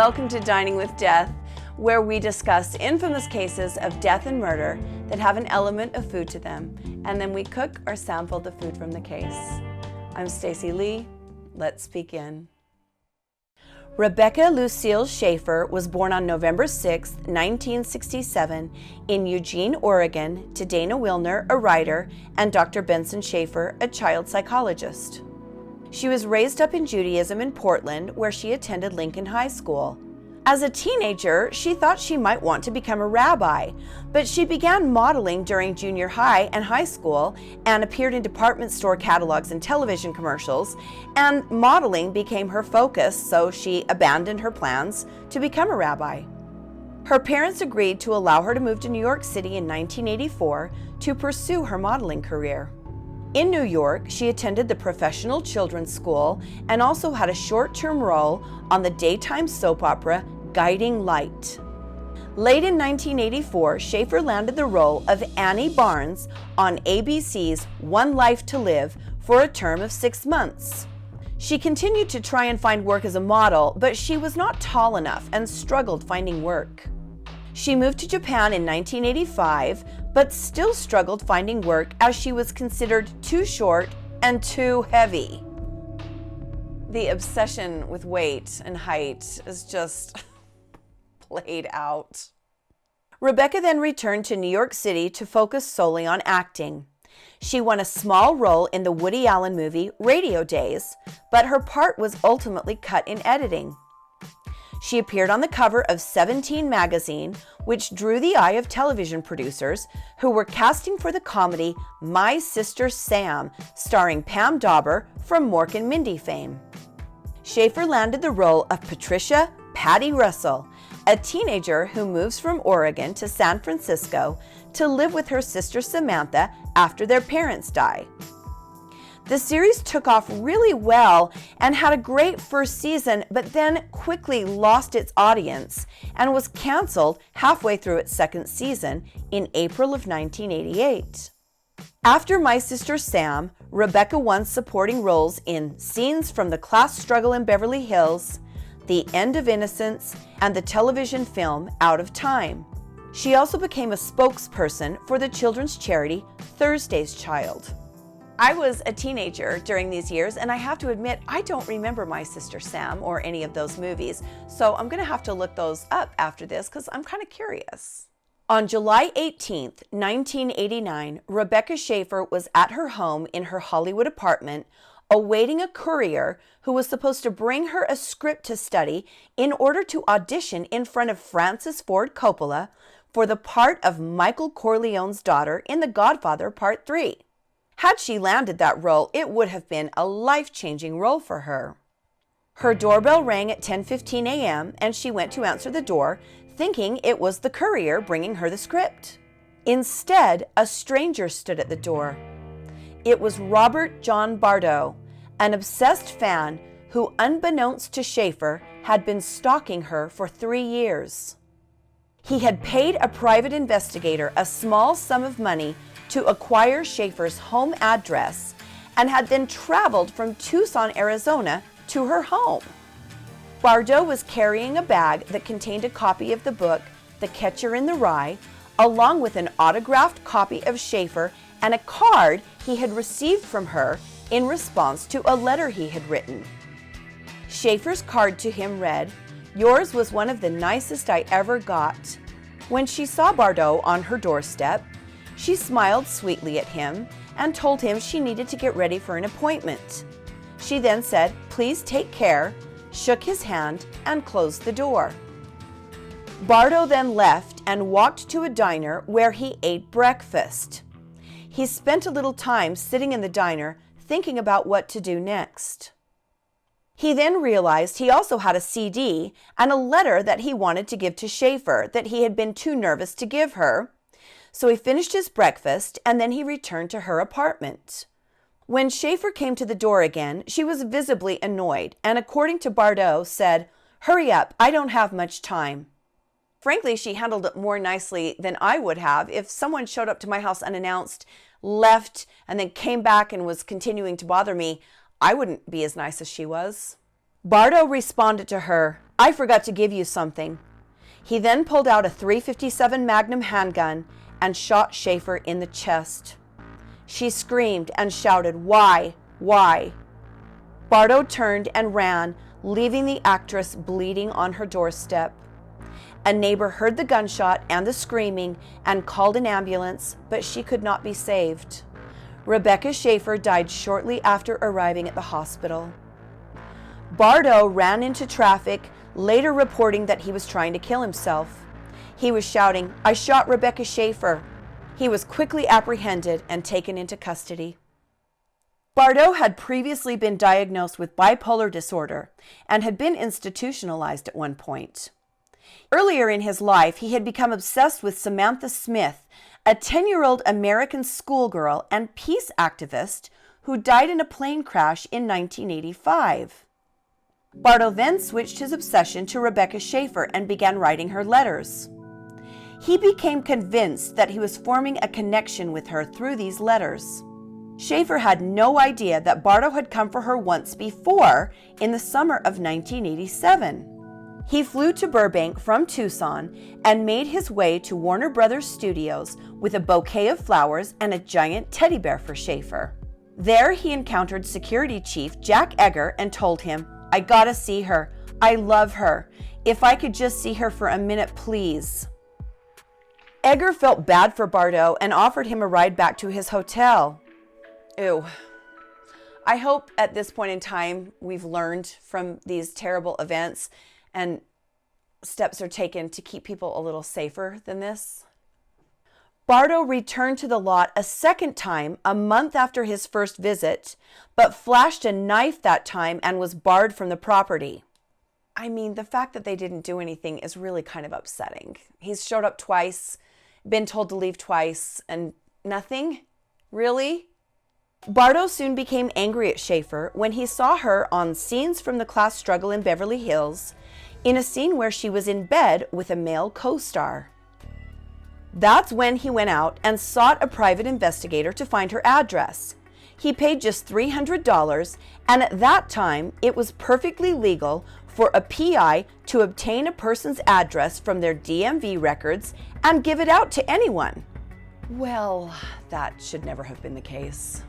Welcome to Dining with Death, where we discuss infamous cases of death and murder that have an element of food to them, and then we cook or sample the food from the case. I'm Stacy Lee. Let's begin. Rebecca Lucille Schaeffer was born on November 6, 1967, in Eugene, Oregon, to Dana Wilner, a writer, and Dr. Benson Schaeffer, a child psychologist. She was raised up in Judaism in Portland, where she attended Lincoln High School. As a teenager, she thought she might want to become a rabbi, but she began modeling during junior high and high school and appeared in department store catalogs and television commercials, and modeling became her focus, so she abandoned her plans to become a rabbi. Her parents agreed to allow her to move to New York City in 1984 to pursue her modeling career. In New York, she attended the Professional Children's School and also had a short-term role on the daytime soap opera Guiding Light. Late in 1984, Schaeffer landed the role of Annie Barnes on ABC's One Life to Live for a term of 6 months. She continued to try and find work as a model, but she was not tall enough and struggled finding work. She moved to Japan in 1985, but still struggled finding work as she was considered too short and too heavy. The obsession with weight and height is just played out. Rebecca then returned to New York City to focus solely on acting. She won a small role in the Woody Allen movie Radio Days, but her part was ultimately cut in editing. She appeared on the cover of 17 magazine, which drew the eye of television producers who were casting for the comedy My Sister Sam, starring Pam Dauber from Mork and Mindy fame. Schaeffer landed the role of Patricia Patty Russell, a teenager who moves from Oregon to San Francisco to live with her sister Samantha after their parents die. The series took off really well and had a great first season, but then quickly lost its audience and was canceled halfway through its second season in April of 1988. After My Sister Sam, Rebecca won supporting roles in Scenes from the Class Struggle in Beverly Hills, The End of Innocence, and the television film Out of Time. She also became a spokesperson for the children's charity Thursday's Child. I was a teenager during these years, and I have to admit, I don't remember My Sister Sam or any of those movies, so I'm going to have to look those up after this because I'm kind of curious. On July 18th, 1989, Rebecca Schaeffer was at her home in her Hollywood apartment, awaiting a courier who was supposed to bring her a script to study in order to audition in front of Francis Ford Coppola for the part of Michael Corleone's daughter in The Godfather Part 3. Had she landed that role, it would have been a life-changing role for her. Her doorbell rang at 10:15 a.m. and she went to answer the door, thinking it was the courier bringing her the script. Instead, a stranger stood at the door. It was Robert John Bardot, an obsessed fan who, unbeknownst to Schaeffer, had been stalking her for 3 years. He had paid a private investigator a small sum of money to acquire Schaeffer's home address and had then traveled from Tucson, Arizona to her home. Bardot was carrying a bag that contained a copy of the book The Catcher in the Rye, along with an autographed copy of Schaeffer and a card he had received from her in response to a letter he had written. Schaeffer's card to him read, "Yours was one of the nicest I ever got." When she saw Bardot on her doorstep, she smiled sweetly at him and told him she needed to get ready for an appointment. She then said, "Please take care," shook his hand, and closed the door. Bardot then left and walked to a diner where he ate breakfast. He spent a little time sitting in the diner thinking about what to do next. He then realized he also had a CD and a letter that he wanted to give to Schaeffer that he had been too nervous to give her. So he finished his breakfast and then he returned to her apartment. When Schaeffer came to the door again, she was visibly annoyed and, according to Bardot, said, "Hurry up, I don't have much time." Frankly, she handled it more nicely than I would have. If someone showed up to my house unannounced, left, and then came back and was continuing to bother me, I wouldn't be as nice as she was. Bardo responded to her, "I forgot to give you something." He then pulled out a .357 Magnum handgun and shot Schaeffer in the chest. She screamed and shouted, "Why? Why?" Bardo turned and ran, leaving the actress bleeding on her doorstep. A neighbor heard the gunshot and the screaming and called an ambulance, but she could not be saved. Rebecca Schaeffer died shortly after arriving at the hospital. Bardo ran into traffic, later reporting that he was trying to kill himself. He was shouting, "I shot Rebecca Schaeffer." He was quickly apprehended and taken into custody. Bardo had previously been diagnosed with bipolar disorder and had been institutionalized at one point. Earlier in his life, he had become obsessed with Samantha Smith, a 10-year-old American schoolgirl and peace activist who died in a plane crash in 1985. Bardo then switched his obsession to Rebecca Schaeffer and began writing her letters. He became convinced that he was forming a connection with her through these letters. Schaeffer had no idea that Bardo had come for her once before in the summer of 1987. He flew to Burbank from Tucson and made his way to Warner Brothers Studios with a bouquet of flowers and a giant teddy bear for Schaeffer. There he encountered security chief Jack Egger and told him, "I gotta see her. I love her. If I could just see her for a minute, please." Egger felt bad for Bardo and offered him a ride back to his hotel. Ew. I hope at this point in time we've learned from these terrible events and steps are taken to keep people a little safer than this. Bardo returned to the lot a second time a month after his first visit, but flashed a knife that time and was barred from the property. I mean, the fact that they didn't do anything is really kind of upsetting. He's showed up twice, been told to leave twice, and nothing? Really? Bardo soon became angry at Schaeffer when he saw her on Scenes from the Class Struggle in Beverly Hills, in a scene where she was in bed with a male co-star. That's when he went out and sought a private investigator to find her address. He paid just $300, and at that time, it was perfectly legal for a PI to obtain a person's address from their DMV records and give it out to anyone. Well, that should never have been the case.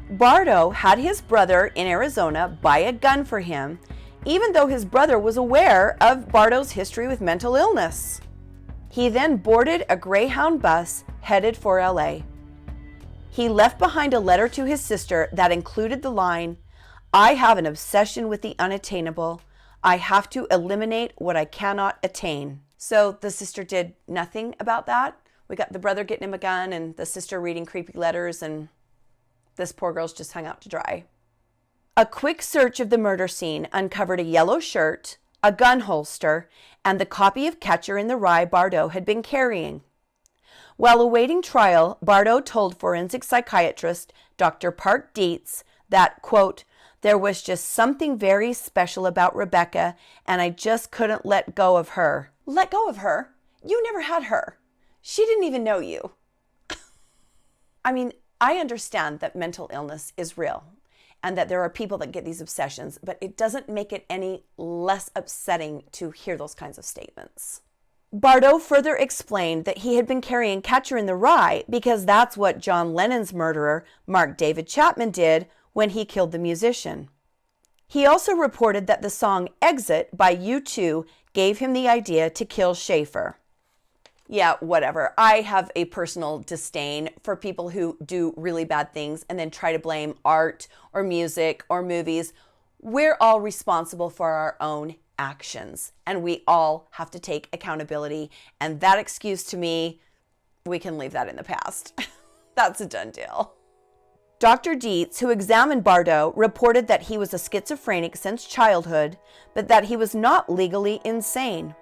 Bardo had his brother in Arizona buy a gun for him, even though his brother was aware of Bardo's history with mental illness. He then boarded a Greyhound bus headed for LA. He left behind a letter to his sister that included the line, "I have an obsession with the unattainable. I have to eliminate what I cannot attain." So the sister did nothing about that. We got the brother getting him a gun and the sister reading creepy letters, and this poor girl's just hung out to dry. A quick search of the murder scene uncovered a yellow shirt, a gun holster, and the copy of Catcher in the Rye Bardo had been carrying. While awaiting trial, Bardo told forensic psychiatrist Dr. Park Dietz that, quote, "There was just something very special about Rebecca, and I just couldn't let go of her." Let go of her? You never had her. She didn't even know you. I mean, I understand that mental illness is real and that there are people that get these obsessions, but it doesn't make it any less upsetting to hear those kinds of statements. Bardo further explained that he had been carrying Catcher in the Rye because that's what John Lennon's murderer, Mark David Chapman, did when he killed the musician. He also reported that the song Exit by U2 gave him the idea to kill Schaeffer. Yeah, whatever. I have a personal disdain for people who do really bad things and then try to blame art or music or movies. We're all responsible for our own actions, and we all have to take accountability. And that excuse, to me, we can leave that in the past. That's a done deal. Dr. Dietz, who examined Bardo, reported that he was a schizophrenic since childhood, but that he was not legally insane.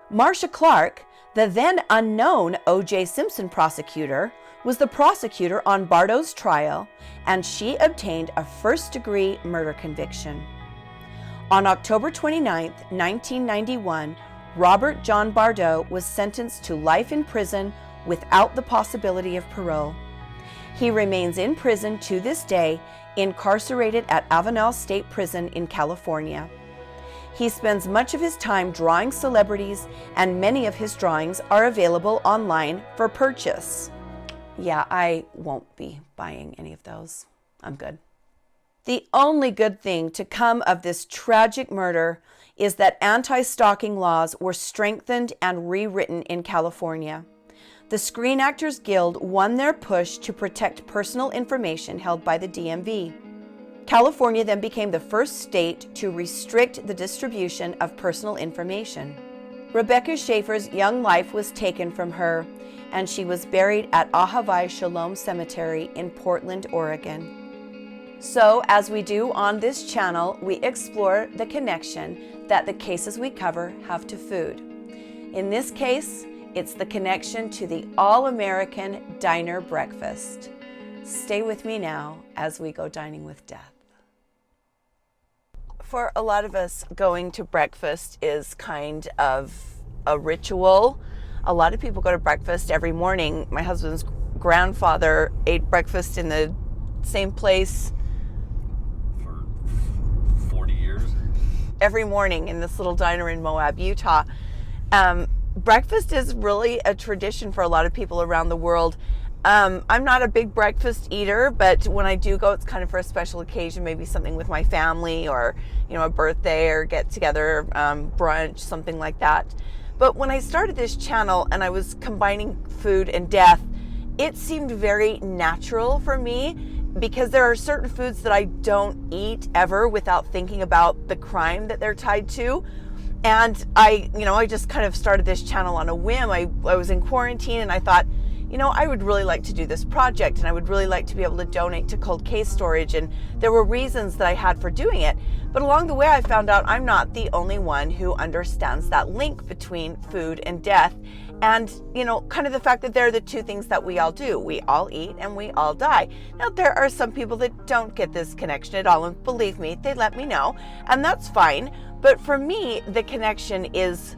Marcia Clark, the then unknown O.J. Simpson prosecutor, was the prosecutor on Bardo's trial, and she obtained a first-degree murder conviction. On October 29, 1991, Robert John Bardo was sentenced to life in prison without the possibility of parole. He remains in prison to this day, incarcerated at Avenal State Prison in California. He spends much of his time drawing celebrities, and many of his drawings are available online for purchase. Yeah, I won't be buying any of those. I'm good. The only good thing to come of this tragic murder is that anti-stalking laws were strengthened and rewritten in California. The Screen Actors Guild won their push to protect personal information held by the DMV. California then became the first state to restrict the distribution of personal information. Rebecca Schaeffer's young life was taken from her, and she was buried at Ahavai Shalom Cemetery in Portland, Oregon. So, as we do on this channel, we explore the connection that the cases we cover have to food. In this case, it's the connection to the all-American diner breakfast. Stay with me now as we go dining with death. For a lot of us, going to breakfast is kind of a ritual. A lot of people go to breakfast every morning. My husband's grandfather ate breakfast in the same place for 40 years. Every morning in this little diner in Moab, Utah. Breakfast is really a tradition for a lot of people around the world. I'm not a big breakfast eater, but when I do go, it's kind of for a special occasion, maybe something with my family or, a birthday or get together, brunch, something like that. But when I started this channel and I was combining food and death, it seemed very natural for me because there are certain foods that I don't eat ever without thinking about the crime that they're tied to. And I just kind of started this channel on a whim. I was in quarantine and I thought, I would really like to do this project and I would really like to be able to donate to cold case storage. And there were reasons that I had for doing it. But along the way, I found out I'm not the only one who understands that link between food and death. And, kind of the fact that they're the two things that we all do. We all eat and we all die. Now, there are some people that don't get this connection at all. And believe me, they let me know. And that's fine. But for me, the connection is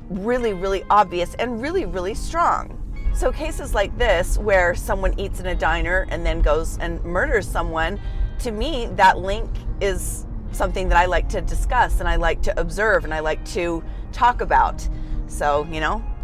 really, really obvious and really, really strong. So cases like this, where someone eats in a diner and then goes and murders someone, to me, that link is something that I like to discuss and I like to observe and I like to talk about. So,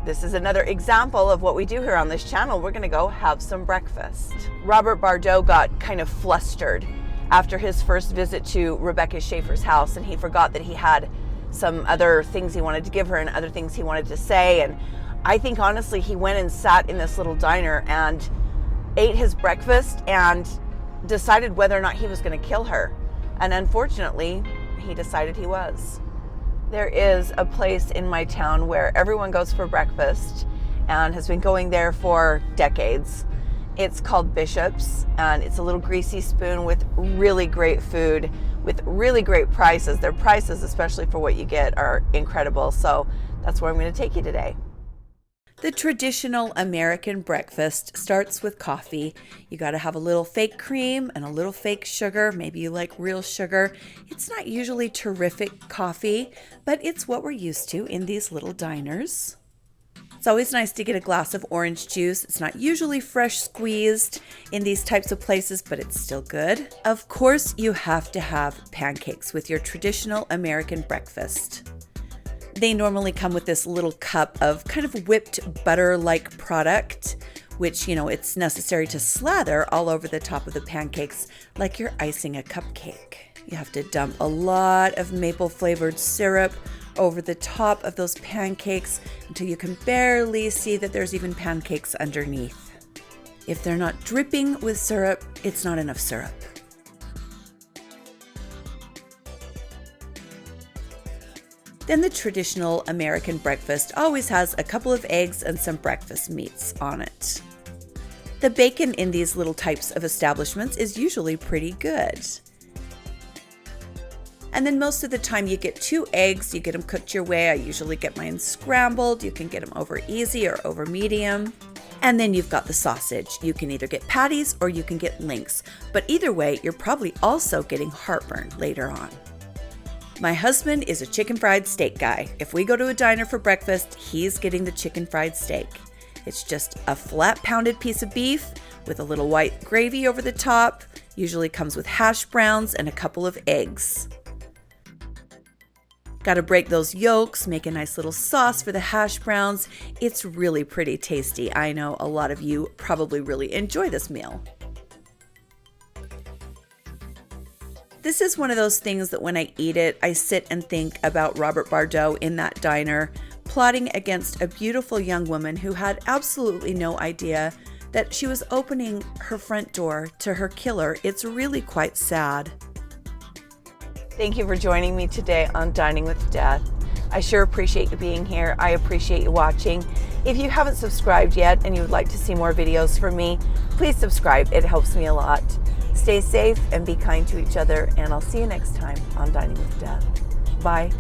this is another example of what we do here on this channel. We're going to go have some breakfast. Robert Bardot got kind of flustered after his first visit to Rebecca Schaeffer's house, and he forgot that he had some other things he wanted to give her and other things he wanted to say. And I think honestly he went and sat in this little diner and ate his breakfast and decided whether or not he was going to kill her. And unfortunately, he decided he was. There is a place in my town where everyone goes for breakfast and has been going there for decades. It's called Bishop's, and it's a little greasy spoon with really great food, with really great prices. Their prices, especially for what you get, are incredible. So that's where I'm going to take you today. The traditional American breakfast starts with coffee. You got to have a little fake cream and a little fake sugar. Maybe you like real sugar. It's not usually terrific coffee, but it's what we're used to in these little diners. It's always nice to get a glass of orange juice. It's not usually fresh squeezed in these types of places, but it's still good. Of course, you have to have pancakes with your traditional American breakfast. They normally come with this little cup of kind of whipped butter-like product, which, it's necessary to slather all over the top of the pancakes like you're icing a cupcake. You have to dump a lot of maple-flavored syrup over the top of those pancakes until you can barely see that there's even pancakes underneath. If they're not dripping with syrup, it's not enough syrup. Then the traditional American breakfast always has a couple of eggs and some breakfast meats on it. The bacon in these little types of establishments is usually pretty good. And then most of the time you get 2 eggs, you get them cooked your way. I usually get mine scrambled. You can get them over easy or over medium. And then you've got the sausage. You can either get patties or you can get links. But either way, you're probably also getting heartburn later on. My husband is a chicken fried steak guy. If we go to a diner for breakfast, he's getting the chicken fried steak. It's just a flat pounded piece of beef with a little white gravy over the top. Usually comes with hash browns and a couple of eggs. Got to break those yolks, make a nice little sauce for the hash browns. It's really pretty tasty. I know a lot of you probably really enjoy this meal. This is one of those things that when I eat it, I sit and think about Robert Bardot in that diner, plotting against a beautiful young woman who had absolutely no idea that she was opening her front door to her killer. It's really quite sad. Thank you for joining me today on Dining with Death. I sure appreciate you being here. I appreciate you watching. If you haven't subscribed yet and you would like to see more videos from me, please subscribe. It helps me a lot. Stay safe and be kind to each other, and I'll see you next time on Dining with Death. Bye.